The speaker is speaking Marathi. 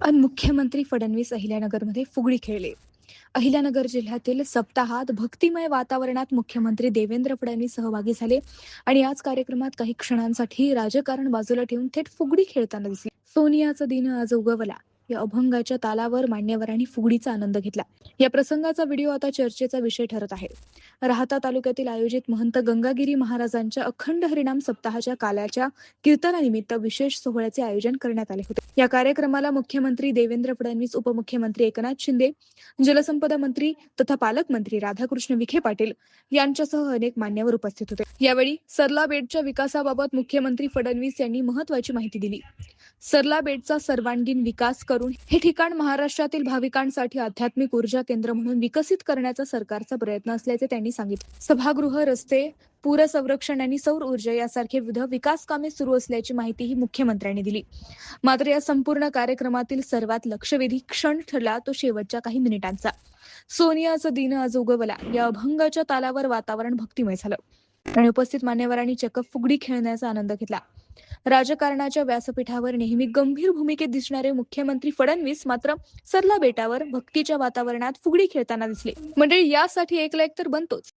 आणि मुख्यमंत्री फडणवीस अहिल्यानगरमध्ये फुगडी खेळले. अहिल्यानगर जिल्ह्यातील सप्ताहात भक्तिमय वातावरणात मुख्यमंत्री देवेंद्र फडणवीस सहभागी झाले आणि याच कार्यक्रमात काही क्षणांसाठी राजकारण बाजूला ठेवून थेट फुगडी खेळताना दिसले. सोनियाचा दिन आज उगवला या अभंगाच्या तालावर मान्यवरांनी फुगडीचा आनंद घेतला. या प्रसंगाचा व्हिडिओ आता चर्चेचा विषय ठरत आहे. राहाता तालुक्यातील आयोजित महंत गंगागिरी महाराजांच्या अखंड हरिनाम सप्ताहाच्या काल्याच्या कीर्तनानिमित्त विशेष सोहळ्याचे आयोजन करण्यात आले होते. या कार्यक्रमाला मुख्यमंत्री देवेंद्र फडणवीस, उपमुख्यमंत्री एकनाथ शिंदे, जलसंपदा मंत्री तथा पालकमंत्री राधाकृष्ण विखे पाटील यांच्यासह अनेक मान्यवर उपस्थित होते. यावेळी सरला बेटच्या विकासाबाबत मुख्यमंत्री फडणवीस यांनी महत्त्वाची माहिती दिली. सरला बेटचा सर्वांगीण विकास करून हे ठिकाण महाराष्ट्रातील भाविकांसाठी आध्यात्मिक ऊर्जा केंद्र म्हणून विकसित करण्याचा सरकारचा प्रयत्न असल्याचे त्यांनी सांगितले. सभागृह, रस्ते, पूर संरक्षण आणि सौर ऊर्जा यासारखे विविध विकास कामे सुरू असल्याची माहितीही मुख्यमंत्र्यांनी दिली. मात्र या संपूर्ण कार्यक्रमातील सर्वात लक्षवेधी क्षण ठरला तो शेवटच्या काही मिनिटांचा. सोनियाचा दिन आज उगवला या अभंगाच्या तालावर वातावरण भक्तिमय झालं आणि उपस्थित मान्यवरांनी चक्क फुगडी खेळण्याचा आनंद घेतला. राजकारणाच्या व्यासपीठावर नेहमी गंभीर भूमिकेत दिसणारे मुख्यमंत्री फडणवीस मात्र सरला बेटावर भक्तीच्या वातावरणात फुगडी खेळताना दिसले. म्हणजे यासाठी एक लाईक तर बनतोच.